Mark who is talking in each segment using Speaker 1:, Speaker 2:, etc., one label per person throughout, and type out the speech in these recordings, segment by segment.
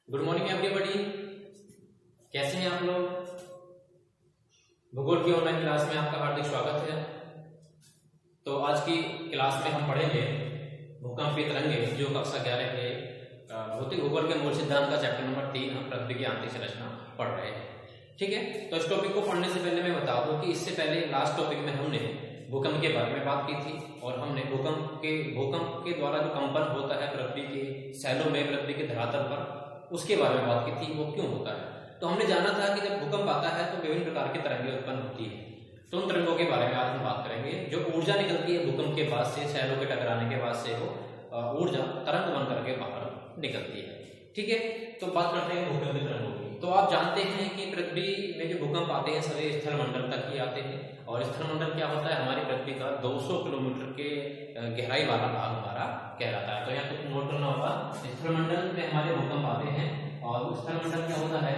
Speaker 1: Good morning everybody. कैसे हैं आप लोग? भूगोल की ऑनलाइन क्लास में आपका हार्दिक स्वागत है। तो आज की क्लास में हम पढ़ेंगे भूकंपीय तरंगे, जो कक्षा 11 के भौतिक भूगोल के मूल सिद्धांत का चैप्टर नंबर 3 हम पृथ्वी की आंतरिक संरचना पढ़ रहे हैं। ठीक है, तो इस टॉपिक को पढ़ने से पहले मैं बता दूं कि इससे पहले लास्ट टॉपिक में हमने भूकंप के बारे में बात की थी और हमने भूकंप के द्वारा जो कंपन होता है पृथ्वी के सैलों में, पृथ्वी के धरातल पर, उसके बारे में बात की थी, वो क्यों होता है। तो हमने जाना था कि जब भूकंप आता है तो विभिन्न प्रकार की तरंगें उत्पन्न होती है। तो उन तरंगों के बारे में आज हम बात करेंगे। जो ऊर्जा निकलती है भूकंप के बाद से, सैलों के टकराने के बाद से, वो ऊर्जा तरंग बन करके बाहर निकलती है। ठीक है, तो बात करते हैं भूकंप की तरंगों की। तो आप जानते हैं कि पृथ्वी में जो भूकंप आते हैं सभी स्थल मंडल तक ही आते हैं। और स्थल मंडल क्या होता है? हमारी पृथ्वी का 200 किलोमीटर के गहराई वाला भाग हमारा कहलाता है। तो यहाँ कुछ नोट करना होगा, स्थल मंडल में हमारे भूकंप आते हैं और स्थल मंडल क्या होता है?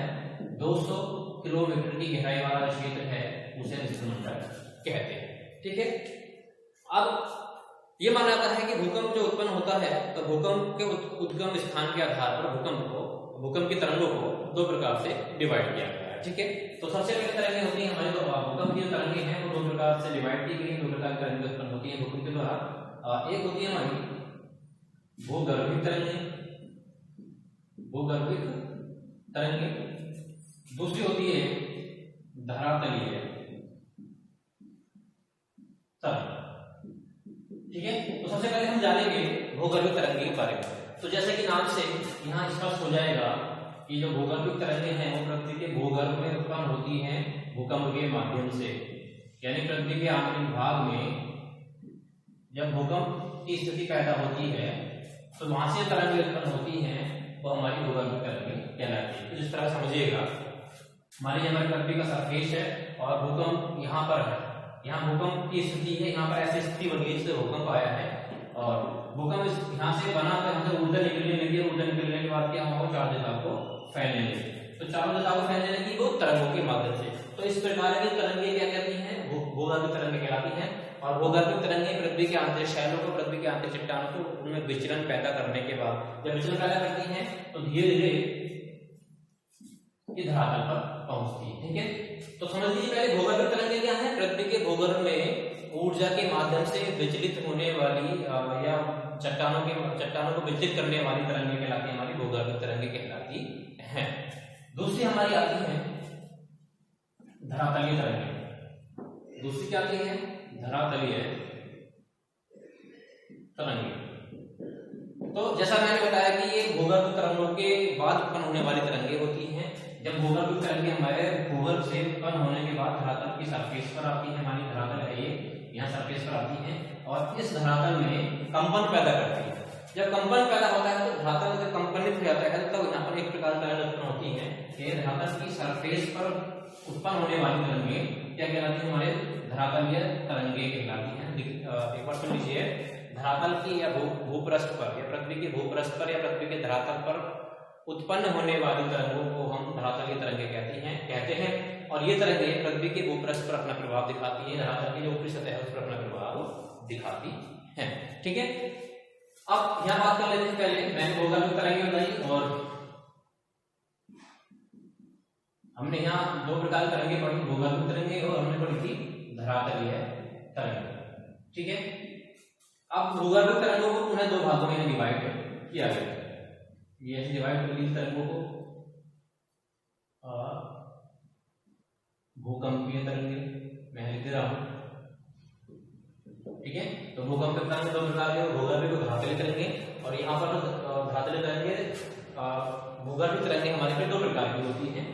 Speaker 1: 200 किलोमीटर की गहराई वाला क्षेत्र है, उसे स्थल मंडल कहते हैं। ठीक है, अब ये माना जाता है कि भूकंप जो उत्पन्न होता है तो भूकंप के उद्गम स्थान के आधार पर भूकंप की तरंगों को दो प्रकार से डिवाइड किया गया है। ठीक है, तो सबसे पहले तरंगें होती हैं हमारी, तो भूकंप की जो तरंगें हैं वो दो प्रकार से डिवाइड की गई, दो प्रकार की तरंगें उत्पन्न होती हैं भूकंप के द्वारा। एक होती है हमारी भूगर्भिक तरंगें, दूसरी होती है धरातलीय तरंग। ठीक है, तो सबसे पहले हम जानेंगे भूगर्भिक तरंगे के बारे में। तो जैसे कि नाम से यहाँ स्पष्ट हो जाएगा कि जो भूगर्भिक तरंगे हैं वो पृथ्वी के भूगर्भ में उत्पन्न होती हैं भूकंप के माध्यम से। यानी पृथ्वी के आंतरिक भाग में जब भूकंप की स्थिति पैदा होती है तो वहां से तरंगे उत्पन्न होती हैं, वो हमारी भूगर्भिक तरंगे कहलाती है। तो इस तरह समझिएगा, हमारी पृथ्वी का सरफेस है और भूकंप यहाँ पर है, यहाँ भूकंप की स्थिति है, यहाँ पर ऐसी स्थिति बन गई जिससे भूकंप आया है और भूकंप यहाँ से बना तो यहाँ से ऊर्जा निकलने लगी। ऊर्जा निकलने के बाद क्या होगा? चार दिशाओं को फैलने लगी। तो चारों दिशाओं को फैलने लगी वो तरंगों के माध्यम से। तो इस प्रकार की तरंगे क्या कहती हैं? भूगर्भिक तरंगे कहलाती हैं। और भूगर्भिक तरंगे पृथ्वी के आंतरिक शैलों को, पृथ्वी के आंतरिक चट्टानों को, उनमें विचलन पैदा करने के बाद, जब विचलन पैदा करती हैं तो धीरे धीरे धरातल पर पहुंचती है। ठीक है, तो समझ लीजिए पहले भूगर्भिक तरंगे क्या है? पृथ्वी के भूगर्भ में ऊर्जा के माध्यम से विचलित होने वाली या चट्टानों को विचलित करने वाली तरंगे कहलाती है, हमारी भूगर्भिक तरंगे कहलाती हैं। दूसरी हमारी आती है धरातलीय तरंगे। दूसरी क्या आती है? धरातलीय तरंगे। तो जैसा मैंने बताया कि ये भूगर्भ तरंगों के बाद उत्पन्न होने वाली तरंगे होती हैं। जब भूगर्भ तरंगे हमारे भूगर्भ से उत्पन्न होने के बाद धरातल की सरफेस पर आती है, हमारी धरातल है ये, यहाँ सरफेस पर आती है और इस धरातल में कंपन पैदा करती है। जब कंपन पैदा होता है तो धरातल जब कंपनित हो जाता है तो यहाँ पर एक प्रकार की तरंग उत्पन्न होती है कि धरातल की सरफेस पर उत्पन्न होने वाली तरंगे क्या कहलाती है? हमारे धरातलीय तरंगे कहलाती हैं। एक बार सुन लीजिए, धरातल की या भूपृष्ठ पर या पृथ्वी के भूपृष्ठ पर या पृथ्वी के धरातल पर उत्पन्न होने वाली तरंगों को हम धरातलीय तरंगे कहते हैं। और ये तरंगे पृथ्वी के भूपृष्ठ पर अपना प्रभाव दिखाती है, धरातल की जो ऊपरी सतह है उस पर अपना प्रभाव दिखाती है। ठीक है, अब यहाँ बात कर लेते हैं। पहले मैंने भूगर्भिक तरंगे बताई और हमने यहाँ दो प्रकार की तरंगे पढ़ी, भूगर्भिक तरंगे और हमने पढ़ी थी धरातलीय तरंगे। ठीक है, अब भूगर्भिक तरंगों को पुनः दो भागों में डिवाइड किया गया। ये ऐसे डिवाइड कर ली तरंगों को, भूकंपीय तरंगे मैं लिख रहा हूं। ठीक है, तो भूकंपीय तरंगे दो प्रकार के, भूगर्भिक और धरातलीय तरंगे। और यहाँ पर धरातलीय तरंगे, भूगर्भिक तरंगे हमारे पे दो प्रकार की होती हैं।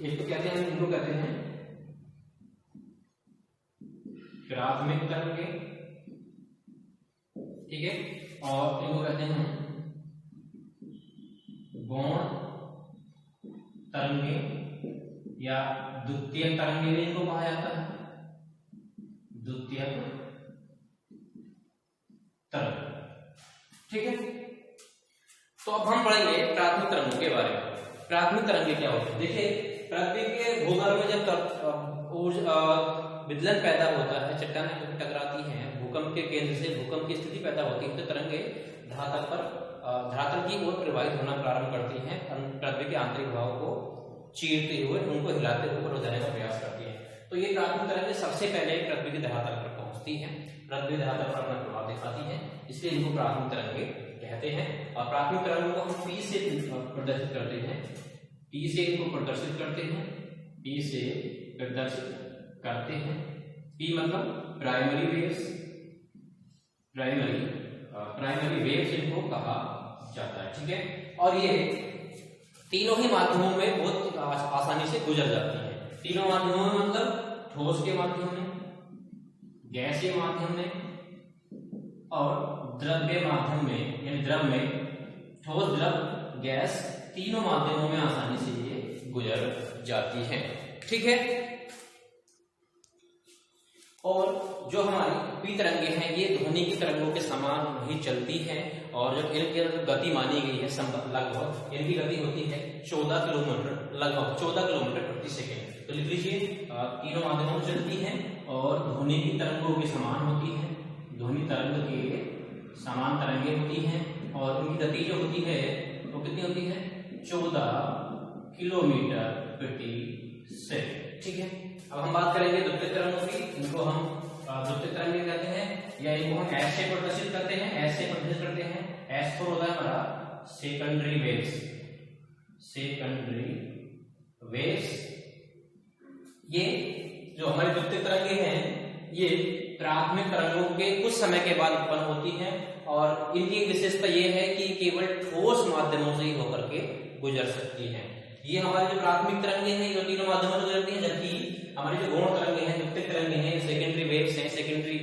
Speaker 1: एक तो कहते हैं, इनको कहते हैं प्राथमिक तरंगे। ठीक है, और इनको कहते हैं गौण तरंगे या द्वितीयक तरंगे भी इनको कहा जाता है, द्वितीयक तरंग। ठीक है, तो अब हम पढ़ेंगे प्राथमिक तरंगों के बारे में। प्राथमिक तरंगे क्या होती है? देखिए, पृथ्वी के भूगर्भ में जब विचलन पैदा होता है, चट्टानें टकराती हैं, भूकंप के केंद्र से भूकंप की स्थिति पैदा होती है, तो तरंगे धरातल की ओर प्रवाहित होना प्रारंभ करती हैं के आंतरिक भागों को चीरते हुए उनको हिलाते हुए ऊपर जाने का प्रयास करती है। तो ये प्राथमिक तरंगें सबसे पहले पृथ्वी के धरातल पर पहुंचती हैं, पृथ्वी धरातल पर अपना प्रभाव दिखाती हैं, इसलिए इनको प्राथमिक तरंगें कहते हैं। और प्राथमिक तरंगों को हम P से प्रदर्शित करते हैं, P से इनको प्रदर्शित करते हैं, P से प्रदर्शित करते हैं। P मतलब प्राइमरी वेव्स, प्राइमरी वेव्स इनको कहा जाता है, ठीक है। और ये तीनों ही माध्यमों में बहुत आसानी से गुजर जाती है। तीनों माध्यमों में मतलब ठोस के माध्यम में, गैसीय माध्यम में और द्रव्य माध्यम में, यानी द्रव में, ठोस, द्रव, गैस, तीनों माध्यमों में आसानी से ये गुजर जाती है, ठीक है। और जो हमारी पी तरंगे हैं ये ध्वनि की तरंगों के समान ही चलती हैं और जो इनकी गति मानी गई है लगभग इनकी गति होती है 14 किलोमीटर, लगभग 14 किलोमीटर प्रति सेकेंड। तो लिख लीजिए तीनों माध्यमों में चलती हैं और ध्वनि की तरंगों के समान होती है, ध्वनि तरंग के समान तरंगे होती हैं और उनकी गति जो होती है वो कितनी होती है 14 किलोमीटर प्रति सेकेंड, ठीक है। अब हम बात करेंगे द्वितीयक तरंगों की। इनको हम द्वितीयक तरंगें कहते हैं या इनको हम एस से प्रदर्शित करते हैं, एस से प्रदर्शित करते हैं। एस फोर होता है हमारा सेकेंडरी वेव्स, सेकेंडरी वेव्स। ये जो हमारी द्वितीयक तरंगें हैं ये प्राथमिक तरंगों के कुछ समय के बाद उत्पन्न होती हैं और इनकी विशेषता ये है कि केवल ठोस माध्यमों से ही होकर के गुजर सकती हैं। ये हमारी जो प्राथमिक तरंगें हैं जो तीनों माध्यमों से गुजरती हैं, जबकि हमारी जो गौण तरंगें हैं, द्वितीयक तरंगें हैं, सेकेंडरी वेव्स हैं, सेकेंडरी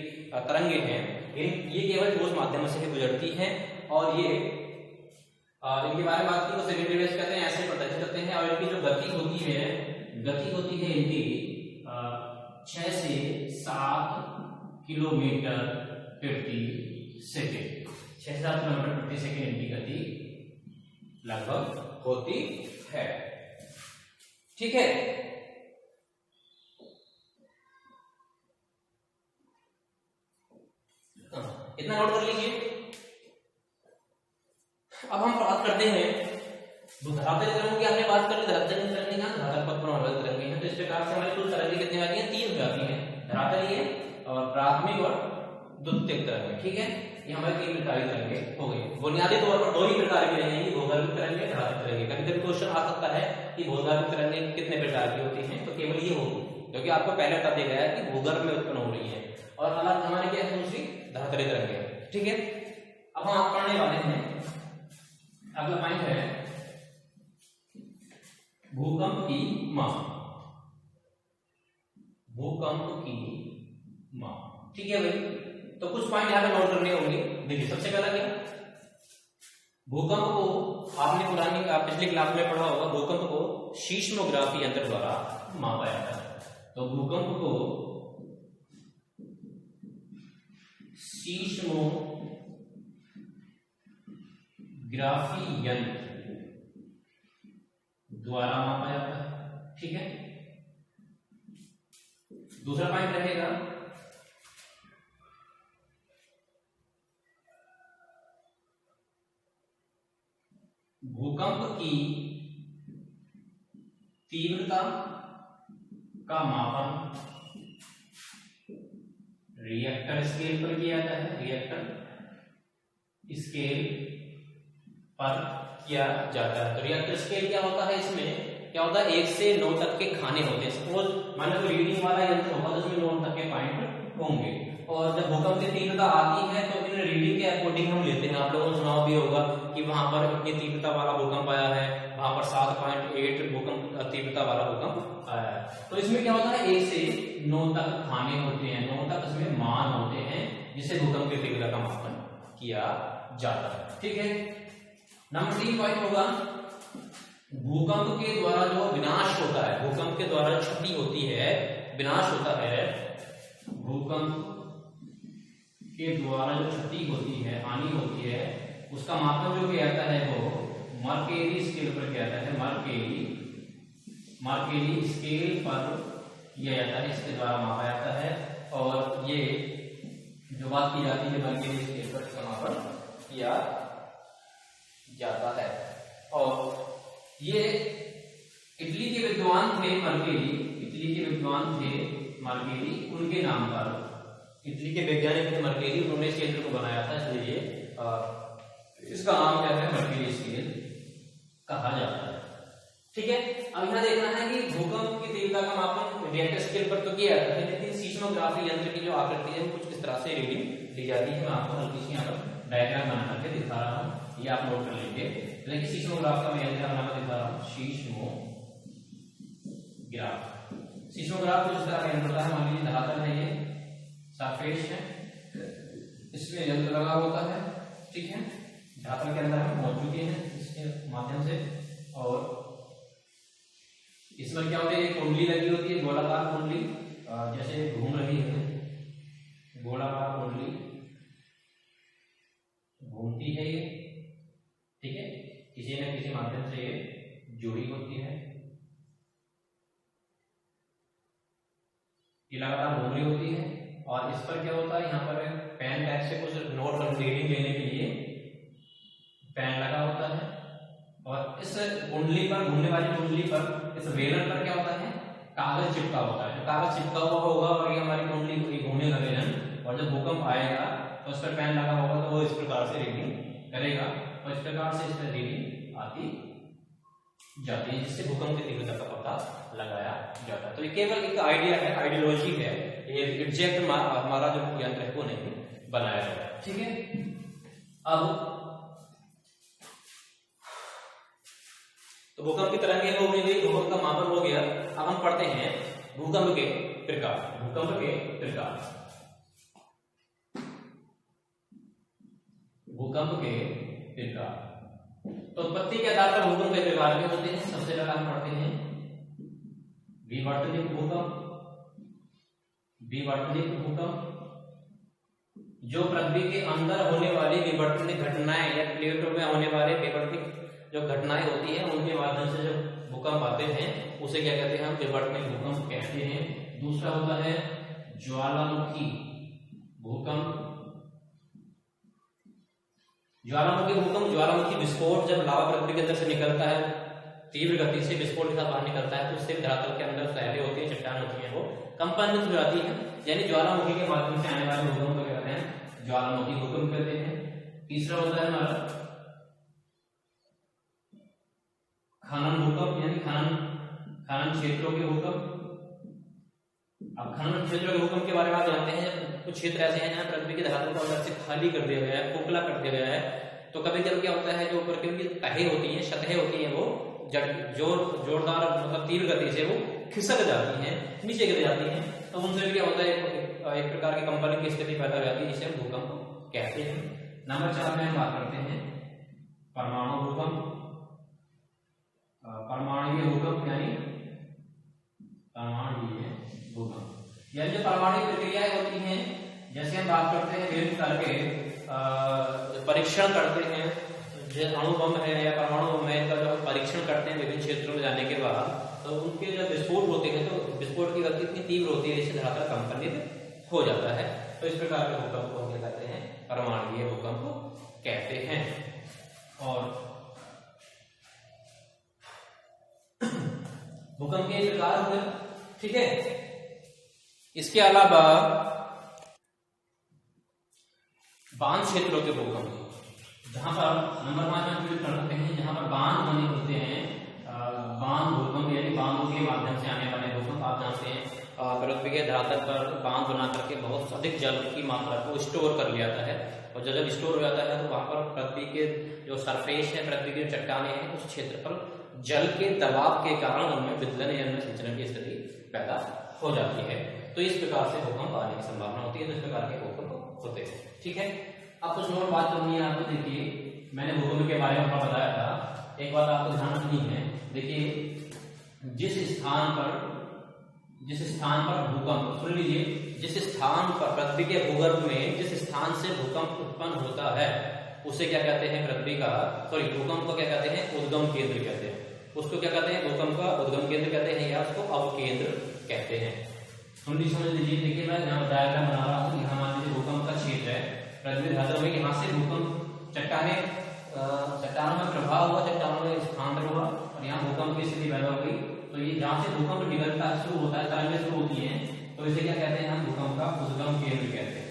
Speaker 1: तरंगें हैं, ये केवल ठोस माध्यमों से ही गुजरती हैं। और ये इनके बारे में बात की तो सेकेंडरी वेव्स कहते हैं, ऐसे प्रदर्शित करते हैं। और इनकी जो गति होती है इनकी 6 से 7 किलोमीटर प्रति सेकेंड, 6 से 7 किलोमीटर प्रति सेकेंड इनकी गति लगभग होती है, ठीक है। इतना नोट कर लीजिए। अब हम बात करते हैं धरातल तरंगों की। आपने बात कर ली धरातल तरंगें, धरातल पथ पर आने वाली तरंगें हैं। तो इस प्रकार से हमारी कुल तरंगें कितनी आती हैं 3 हो जाती हैं, धरातलीय और प्राथमिक और द्वितीयक तरंगें, ठीक है। ये हमारी 3 प्रकार की तरंगें हो गई। बुनियादी तौर पर 2 ही प्रकार की रहेंगी, भूगर्भिक तरंगें, धरातल तरंगें। कभी कभी क्वेश्चन आ सकता है कि भूगर्भिक तरंगें कितने प्रकार की होती हैं, तो केवल ये होगी क्योंकि आपको पहले बता दिया गया है कि भूगर्भ में उत्पन्न हो रही है। और अलग हमारी क्या है दूसरी धरातलीय तरंगें, ठीक है। अब हम पढ़ने वाले हैं अगला पॉइंट है भूकंप की माप, भूकंप की माप, ठीक है भाई। तो कुछ पॉइंट यहां पे नोट करने होंगे। देखिए सबसे पहला क्या, भूकंप को आपने पिछली क्लास में पढ़ा होगा, भूकंप को सीस्मोग्राफी यंत्र द्वारा मापा जाता है। तो भूकंप को सीस्मोग्राफी यंत्र द्वारा मापा जाता है, ठीक है। दूसरा पॉइंट रहेगा भूकंप की तीव्रता का मापन रिएक्टर स्केल पर किया जाता है, रिएक्टर स्केल पर किया जाता है। तो रिएक्टर स्केल क्या होता है, इसमें क्या होता है 1 से 9 तक के खाने होते हैं। सपोज मान लो रीडिंग वाला यंत्र होगा तो उसमें 9 तक के पॉइंट होंगे। और जब भूकंप की तीव्रता आती है तो इन रीडिंग के अकॉर्डिंग हम लेते हैं। आप लोगों ने सुना भी होगा कि वहां पर इतनी तीव्रता वाला भूकंप आया है, वहां पर 7.8 भूकंप तीव्रता वाला भूकंप आया है। तो इसमें क्या होता है 1 से 9 तक खाने होते हैं, 9 तक इसमें मान होते हैं जिससे भूकंप की तीव्रता का मापन किया जाता है, ठीक है। नंबर 3 पॉइंट होगा भूकंप के द्वारा जो विनाश होता है, भूकंप के द्वारा क्षति होती है, विनाश होता है, भूकंप के द्वारा जो क्षति होती है, हानि होती है, उसका मापन जो किया जाता है वो मर्केरी स्केल पर किया जाता है। मर्केरी स्केल पर किया जाता है, इसके द्वारा मापा जाता है। और ये जो बात की जाती है मर्केरी स्केल पर इसका मापन किया जाता है। और ये इटली के विद्वान थे मर्केली, इटली के विद्वान थे मर्केली, उनके नाम पर, इटली के वैज्ञानिक थे मर्केली, उन्होंने इस यंत्र को बनाया था, इसलिए इसका नाम क्या है, मर्केली स्केल कहा जाता है। ठीक है, अब यहाँ देखना है कि भूकंप की तीव्रता का मापन रिएक्टर स्केल पर तो किया जाता है, लेकिन सीस्मोग्राफी यंत्र की जो आकृति है वो कुछ इस तरह से रीडिंग ली जाती है। मैं आपको हल्की सी यहाँ पर डायग्राम बना करके दिखा रहा हूँ, ये आप नोट कर लीजिए। लेकिन सीस्मोग्राफ का मैं यंत्र बना दिखा रहा हूँ, सीस्मोग्राफ। सीस्मोग्राफ कुछ इस तरह का यंत्र होता है, मान लीजिए धरातल है, ये सरफेस है, इसमें यंत्र लगा होता है। ठीक है, धरातल के अंदर हम पहुंच चुके हैं इसके माध्यम से, और इसमें क्या होता है, कुंडली लगी होती है, गोलाकार कुंडली, जैसे घूम रही है, गोलाकार कुंडली घूमती है ये। ठीक है, किसी न किसी माध्यम से ये जुड़ी होती है, ये लगातार घूम रही होती है, और इस पर क्या होता है, यहाँ पर पेन टाइप से कुछ नोट कर रीडिंग लेने के लिए पेन लगा होता है, और इस कुंडली पर, घूमने वाली कुंडली पर, इस वेलन पर क्या होता है, कागज चिपका होता है। कागज चिपका हुआ होगा और ये हमारी कुंडली घूमेगा वेलन, और जब भूकंप आएगा तो उस पर पेन लगा होगा तो वो इस प्रकार से रीडिंग करेगा, और इस प्रकार से इस पर रीडिंग आती जाती है, जिससे भूकंप की तीव्रता का पता लगाया जाता है। तो ये केवल एक आइडिया है, आइडियोलॉजी है, ये एग्जैक्ट हमारा जो यंत्र है वो नहीं बनाया गया। ठीक है, अब तो भूकंप की तरंगें हो गई, भूकंप का मापन हो गया। अब हम पढ़ते हैं भूकंप के प्रकार। भूकंप के प्रकार, भूकंप के प्रकार। तो उत्पत्ति के आधार पर भूकंप के प्रकार में होते हैं। सबसे पहले हम पढ़ते हैं विवर्तनिक भूकंप। विवर्तनिक भूकंप जो पृथ्वी के अंदर होने वाली विवर्तनिक घटनाएं या प्लेटों में होने वाले विवर्तनिक जो घटनाएं होती हैं उनके माध्यम से जब भूकंप आते हैं उसे क्या कहते हैं, हम विवर्तनिक भूकंप कहते हैं। दूसरा होता है ज्वालामुखी भूकंप। ज्वालामुखी भूकंप, ज्वालामुखी विस्फोट, जब लावा पृथ्वी के अंदर से निकलता है, तीव्र गति से विस्फोट के साथ बाहर निकलता है, तो उससे धरातल के अंदर सैलें होती है, चट्टान होती है, वो कंपन हो जाती है, यानी ज्वालामुखी के माध्यम से आने वाले भूकंप को कहते हैं ज्वालामुखी भूकंप कहते हैं। तीसरा होता है हमारा खनन भूकंप, यानी खनन क्षेत्रों के भूकंप। अब खनन क्षेत्रों के भूकंप के बारे में आप जानते हैं, कुछ क्षेत्र ऐसे हैं जहां पृथ्वी की धरातल को अंदर से खाली कर दिया गया है, खोखला कर दिया गया है, तो कभी कभी क्या होता है, जो ऊपर की उनकी तहें होती हैं, सतहें होती हैं, वो जोरदार मतलब तीव्र गति से वो खिसक जाती हैं, नीचे गिर जाती हैं, तो उनसे भी क्या होता है, एक प्रकार की कंपन की स्थिति पैदा हो जाती है, जिसे हम भूकंप कहते हैं। नंबर 4 में हम बात करते हैं परमाणु भूकंप। परमाणुीय भूकंप यानी परमाणुीय भूकंप, यानी जो परमाणु प्रक्रियाएं होती हैं, जैसे हम बात करते हैं विभिन्न प्रकार के परीक्षण करते हैं, जो अणु बम है या परमाणु बम है, इनका जो परीक्षण करते हैं विभिन्न क्षेत्रों में जाने के बाद, तो उनके जब विस्फोट होते हैं तो विस्फोट की गति इतनी तीव्र होती है जिससे धरातल कंपनित हो जाता है। तो इस प्रकार के भूकंप को हम कहते हैं परमाणुीय भूकंप कहते हैं। और भूकंप के प्रकार हुए, ठीक है। इसके अलावा बांध क्षेत्रों के भूकंप, जहां पर नंबर 5 में फिर करते हैं, जहां पर बांध बने होते हैं, बांध भूकंप यानी बांधों के माध्यम से आने वाले भूकंप। आप जानते हैं पृथ्वी के धरातल पर बांध बना करके बहुत अधिक जल की मात्रा को स्टोर कर लिया जाता है, और जब स्टोर हो जाता है तो वहां पर पृथ्वी के जो सरफेस है, पृथ्वी की चट्टानें हैं, उस क्षेत्र पर जल के दबाव के कारण उनमें विदलन या संचलन की स्थिति पैदा हो जाती है। तो इस प्रकार से भूकंप आने की संभावना होती है। तो इस प्रकार के भूकंप होते हैं, ठीक है। अब कुछ और बात करनी है आपको। देखिए, मैंने भूकंप के बारे में आपको बताया था, एक बात आपको ध्यान रखनी है। देखिए, जिस स्थान पर भूकंप, सुन लीजिए, जिस स्थान पर पृथ्वी के भूगर्भ में जिस स्थान से भूकंप उत्पन्न होता है उसे क्या कहते हैं, पृथ्वी का भूकंप को क्या कहते हैं, उद्गम केंद्र कहते हैं। उसको क्या कहते हैं, भूकंप का उद्गम केंद्र कहते हैं, या उसको अवकेंद्र कहते हैं। समझ लीजिए। देखिए, मैं यहाँ डायग्राम बना रहा हूँ। यहाँ मान लीजिए भूकंप का क्षेत्र है, पृथ्वी धरातल में, यहाँ से भूकंप चट्टानों में प्रभाव हुआ, चट्टानों में स्थानांतरण हुआ, और यहाँ भूकंप की स्थिति पैदा हो गई, तो ये जहाँ से भूकंप निकलता शुरू होता है, तरंगें शुरू होती हैं, तो इसे क्या कहते हैं हम? भूकंप का उद्गम केंद्र कहते हैं।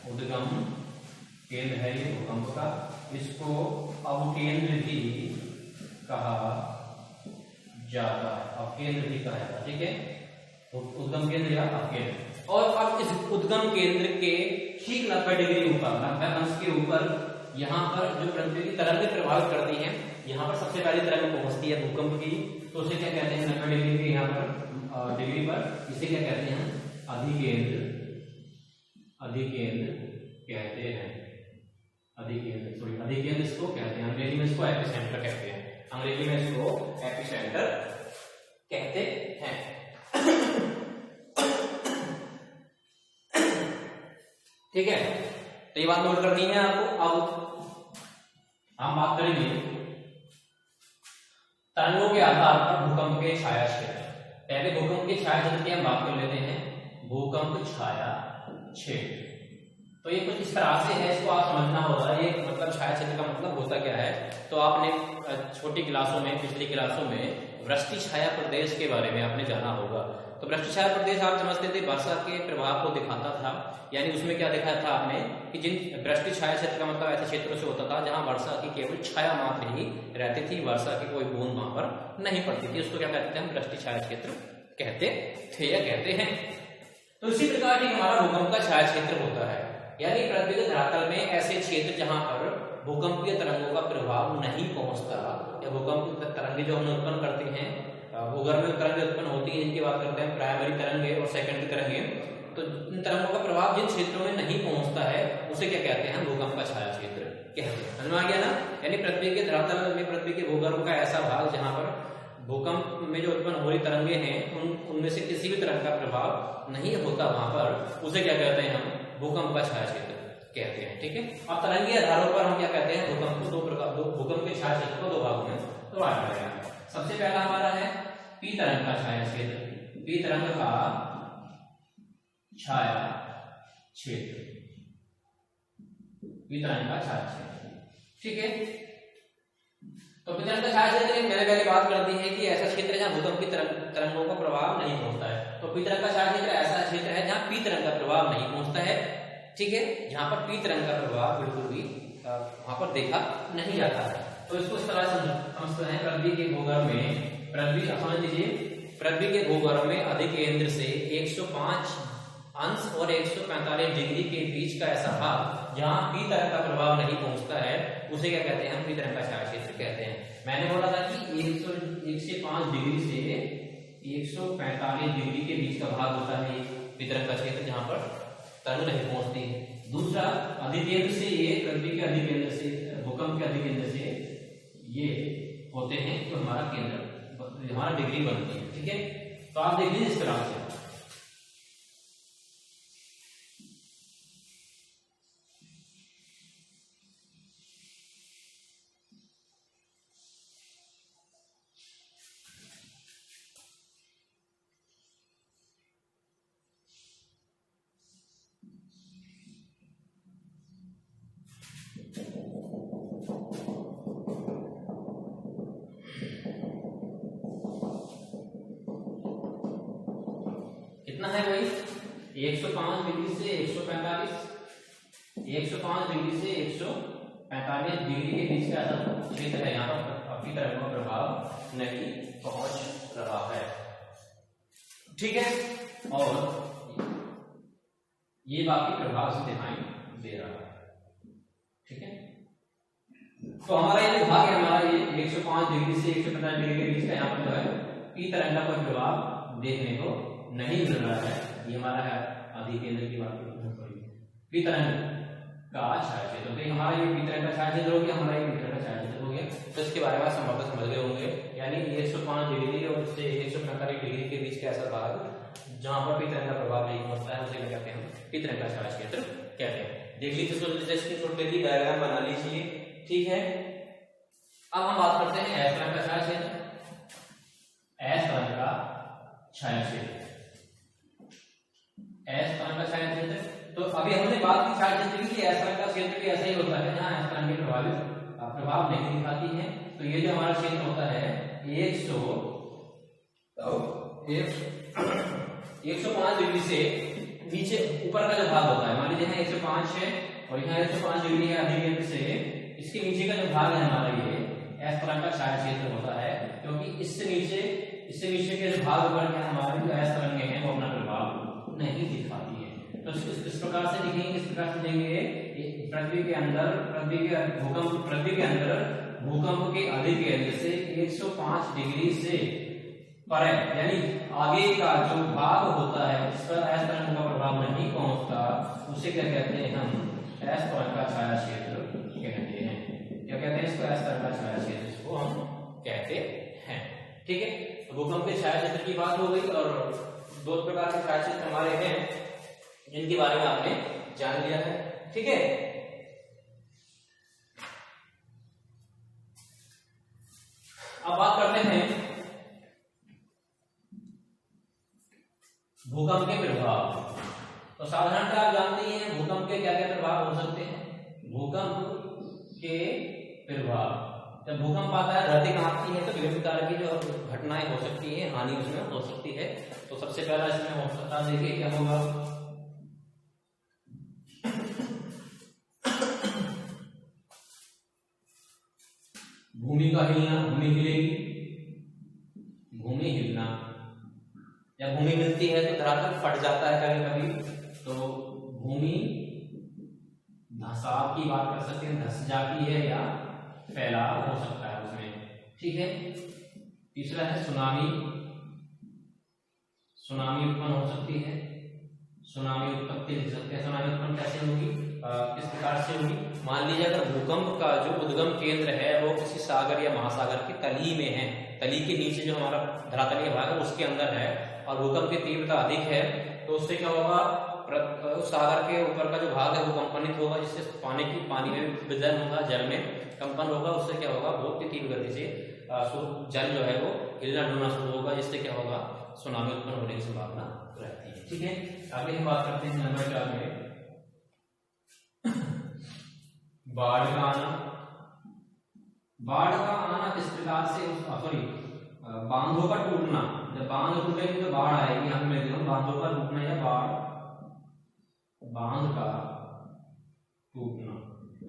Speaker 1: उद्गम केंद्र है ये भूकंप का, इसको अवकेंद्र भी कहा जाता है, अवकेंद्र भी कहा जाता है। ठीक है, उद्गम केंद्र या अवकेंद्र। और अब इस उद्गम केंद्र के ठीक 90 डिग्री ऊपर, 90 अंश के ऊपर, यहाँ पर जो पृथ्वी की तरंगें प्रभावित करती हैं, यहाँ पर सबसे पहली तरंग पहुंचती है भूकंप की, तो उसे क्या कहते हैं? 90 डिग्री के यहाँ पर डिग्री पर, इसे क्या कहते हैं? अधिकेंद्र, अधिकेंद्र कहते हैं। अधिकेंद्र, सॉरी अधिकेंद्र इसको कहते हैं, अंग्रेजी में इसको एपिसेंटर कहते हैं, अंग्रेजी में इसको एपिसेंटर कहते हैं। ठीक है, तो ये बात नोट करनी है आपको। अब हम बात करेंगे तरंगों के आधार पर भूकंप के छाया क्षेत्र। पहले भूकंप के छाया क्षेत्र की हम बात कर लेते हैं, भूकंप छाया क्षेत्र। तो ये कुछ इस तरह से है, इसको आप समझना होगा। ये मतलब छाया क्षेत्र का मतलब होता क्या है? तो आपने छोटी क्लासों में, पिछली क्लासों में वृष्टि छाया प्रदेश के बारे में आपने जाना होगा। तो वृष्टि छाया प्रदेश आप समझते थे वर्षा के प्रभाव को दिखाता था, यानी उसमें क्या देखा था आपने कि जिन वृष्टि छाया क्षेत्र का मतलब ऐसे क्षेत्रों से होता था जहां वर्षा की केवल छाया मात्र ही रहती थी, वर्षा की कोई बूंद वहां पर नहीं पड़ती थी, उसको क्या कहते थे हम? वृष्टि छाया क्षेत्र कहते थे या कहते हैं। तो इसी प्रकार ही हमारा भूकंप का छाया क्षेत्र होता है, यानी पृथ्वी के धरातल में ऐसे क्षेत्र जहां पर भूकंपीय तरंगों का प्रभाव नहीं पहुंचता, या भूकंप तरंगें जो हम उत्पन्न करते हैं, भूगर्भ में तरंगें उत्पन्न होती हैं, जिनकी बात करते हैं प्राइमरी तरंगें और सेकेंडरी तरंगें, तो इन तरंगों का प्रभाव जिन क्षेत्रों में नहीं पहुंचता है उसे क्या कहते हैं? भूकंप का छाया क्षेत्र कहते हैं। समझ में आ गया ना? यानी पृथ्वी के धरातल में, पृथ्वी के भूगर्भ का ऐसा भाग जहां पर भूकंप में जो उत्पन्न हो रही तरंगे हैं उनमें से किसी भी तरह का प्रभाव नहीं होता, वहां पर उसे क्या कहते हैं हम? भूकंप का छाया क्षेत्र कहते हैं। ठीक है, अब तरंगीय आधारों पर हम क्या कहते हैं? भूकंप को भूकंप के छाया क्षेत्र को दो भागों में तोड़ा जाएगा। सबसे पहला हमारा है पी तरंग का छाया क्षेत्र, पी तरंग का छाया क्षेत्र, पी तरंग का छाया क्षेत्र। ठीक है, तो पी तरंग का छाया क्षेत्र मैंने पहले बात कर दी है कि ऐसा क्षेत्र है जहां भूकंप की तरंगों का प्रभाव नहीं पहुंचता है। तो पी तरंग का छाया क्षेत्र ऐसा क्षेत्र है जहां पी तरंग का प्रभाव नहीं पहुंचता है। ठीक है, जहां पर पी तरंग का प्रभाव बिल्कुल भी वहां पर देखा नहीं जाता है। तो इसको इस तरह समझते हैं, पृथ्वी के भूगर्भ में, पृथ्वी समझ लीजिए, पृथ्वी के भूगर्भ में अधिकेंद्र से 105 अंश और 145 डिग्री के बीच का ऐसा भाग जहां पी तरंग का प्रभाव नहीं पहुंचता है उसे क्या कहते हैं? हम पी तरंग का छाया क्षेत्र कहते हैं। मैंने बोला था कि 105 डिग्री से 145 डिग्री के बीच का भाग होता है पी तरंग का क्षेत्र, जहां पर तरंग नहीं पहुंचती है। दूसरा, अधिकेंद्र से, ये पृथ्वी के अधिकेंद्र से, भूकंप के अधिकेंद्र से ये होते हैं तो हमारा केंद्र, हमारा डिग्री बनती है। ठीक है, तो आप देखिए इस तरह से कितना है भाई? 105 डिग्री से 145, 105 डिग्री से 145 डिग्री के बीच का क्षेत्र है, यहाँ पर अपनी तरफ का प्रभाव नहीं पहुंच रहा है। ठीक है, और ये बाकी प्रभाव से दिखाई दे रहा है। ठीक है, तो हमारा ये भाग है, हमारा ये 105 डिग्री से 145 डिग्री के बीच का, यहाँ पर जो है पी तरंग का कोई प्रभाव देखने को नहीं मिल रहा है। ये हमारा है अधिकेंद्र की बात करें, पी तरंग का छाया क्षेत्र। तो हमारा ये पी तरंग का छाया क्षेत्र हो गया, हमारा ये पी तरंग का छाया क्षेत्र हो गया। तो इसके बारे में संभवतः समझ गए होंगे, यानी 105 डिग्री और उससे 145 डिग्री के बीच का ऐसा भाग जहां पर पी तरंग का प्रभाव नहीं पहुंचता है उसे क्या कहते हैं? पी तरंग का छाया क्षेत्र कहते हैं। देख लीजिए, स्क्रीनशॉट ले लीजिए, डायग्राम बना लीजिए। ठीक है, अब हम बात करते हैं एस तरंग का छाया क्षेत्र। एस तरंग का छाया क्षेत्र, एस तरंग का छाया क्षेत्र। तो अभी हमने बात की छाया क्षेत्र की, एस तरंग का क्षेत्र भी ऐसा ही होता है जहां एस तरंग के प्रभाव नहीं दिखाती है। तो ये जो हमारा क्षेत्र होता है 105 डिग्री से नीचे ऊपर का जो भाग होता है, मान लीजिए यहाँ 105 है और यहाँ 105 डिग्री है आधे केंद्र से, इसके नीचे का जो भाग है हमारा ये इस तरह का छाया क्षेत्र होता है, क्योंकि इससे नीचे के जो भाग ऊपर के हमारे जो इस तरंगे हैं वो अपना प्रभाव नहीं दिखाती है। तो इस प्रकार से लिखेंगे, इस प्रकार से देंगे पृथ्वी के अंदर भूकंप के आधे केंद्र से 105 डिग्री से परे यानी आगे का जो भाग होता है जिस पर इस तरंग का प्रभाव नहीं पहुंचता, उसे क्या कहते हैं हम, इस तरह का छाया क्षेत्र कहते हैं। क्या कहते हैं इसको, इस तरह का छाया क्षेत्र इसको हम कहते हैं। ठीक है, भूकंप के छाया क्षेत्र की बात हो गई और दो प्रकार के छाया क्षेत्र हमारे हैं जिनके बारे में आपने जान लिया है। ठीक है, अब बात करते हैं भूकंप के प्रभाव। तो साधारणतः आप जानते हैं भूकंप के क्या क्या प्रभाव हो सकते हैं। भूकंप के प्रभाव, जब भूकंप आता है धरती कांपती है तो विभिन्न प्रकार की जो घटनाएं हो सकती है, हानि उसमें हो सकती है। तो सबसे पहला इसमें हो सकता है, देखिए क्या होगा, भूमि का हिलना, भूमि हिलेगी, भूमि हिलना, जब भूमि मिलती है तो धरातल फट जाता है कभी कभी, तो भूमि धसाव की बात कर सकते हैं, धस जाती है या फैलाव हो सकता है उसमें। ठीक है, तीसरा है सुनामी, सुनामी उत्पन्न हो सकती है, सुनामी उत्पत्ति लिख सकते हैं। सुनामी उत्पन्न कैसे होगी, किस प्रकार से होगी, मान लीजिए अगर भूकंप का जो उद्गम केंद्र है वो किसी सागर या महासागर की तली में है, तली के नीचे जो हमारा धरातलीय भाग है उसके अंदर है और भूकंप की तीव्रता अधिक है, तो उससे क्या होगा, उस सागर के ऊपर का जो भाग है वो कंपनित होगा, जिससे पानी में विदलन होगा, जल में कंपन होगा, उससे क्या होगा, बहुत ही तीव्र गति से जल जो है वो हिलना डुलना शुरू होगा, जिससे क्या होगा, सुनामी उत्पन्न होने की संभावना रहती है। ठीक है, आगे हम बात करते हैं नंबर 4 में बाढ़ का आना। बाढ़ का आना इस प्रकार से, सॉरी, बांधों का टूटना, जब बांध टूटेगी तो बाढ़ आएगी। हम लिख रहे बांधों का टूटना या बांध का टूटना।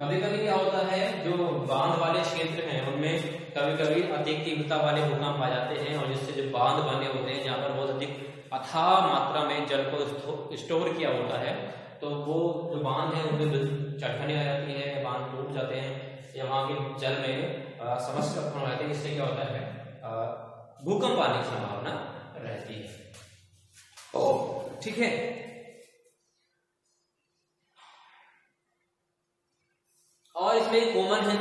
Speaker 1: कभी कभी क्या होता है, जो बांध वाले क्षेत्र हैं उनमें कभी कभी अधिक तीव्रता वाले भूकंप आ जाते हैं और जिससे जो बांध बने होते हैं जहाँ पर बहुत अधिक अथाह मात्रा में जल को स्टोर किया होता है, तो वो जो बांध है उनमें चढ़ने आ जाती है, बांध टूट जाते हैं या वहां के जल में समस्या उत्पन्न हो जाती है, इससे क्या होता है, भूकंप आने की संभावना रहती है। ठीक है, और इसमें कॉमन है,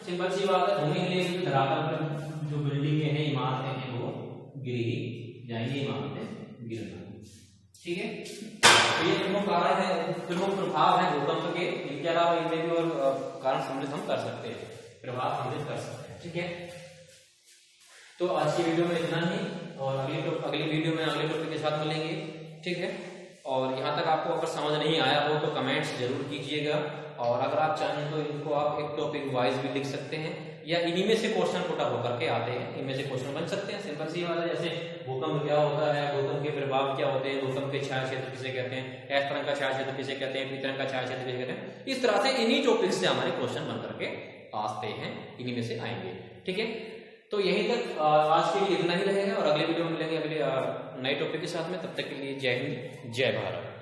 Speaker 1: सिंपल सी बात है, भूमि हिलेगी, धरातल पर जो बिल्डिंगें हैं, इमारतें हैं वो गिर जाएंगी, इमारतें गिरना। ठीक है, तो ये प्रमुख कारण है, प्रमुख प्रभाव है भूकंप के। इनके अलावा इनमें भी और कारण सम्मिलित हम कर सकते हैं, प्रभाव सम्मिलित कर सकते हैं। ठीक है, तो आज की वीडियो में इतना ही और अगली वीडियो में अगले टॉपिक के साथ मिलेंगे। ठीक है, और यहाँ तक आपको अगर समझ नहीं आया हो तो कमेंट्स जरूर कीजिएगा और अगर आप चाहें तो इनको आप एक टॉपिक वाइज भी लिख सकते हैं या इन्हीं में से क्वेश्चन पुट अप होकर के आते हैं, इनमें से क्वेश्चन बन सकते हैं। सिंपल सी बात है, जैसे भूकंप क्या होता है, भूकंप के प्रभाव क्या होते हैं, भूकंप के छाया क्षेत्र किसे कहते हैं, इस तरह का छाया क्षेत्र किसे कहते हैं, पी तरह का छाया क्षेत्र किसे कहते हैं। इस तरह से इन्हीं टॉपिक से हमारे क्वेश्चन बन करके आते हैं, इन्हीं में से आएंगे। ठीक है, तो यहीं तक आज के लिए इतना ही रहेगा और अगले वीडियो में मिलेंगे अगले नए टॉपिक के साथ में। तब तक के लिए जय हिंद, जय भारत।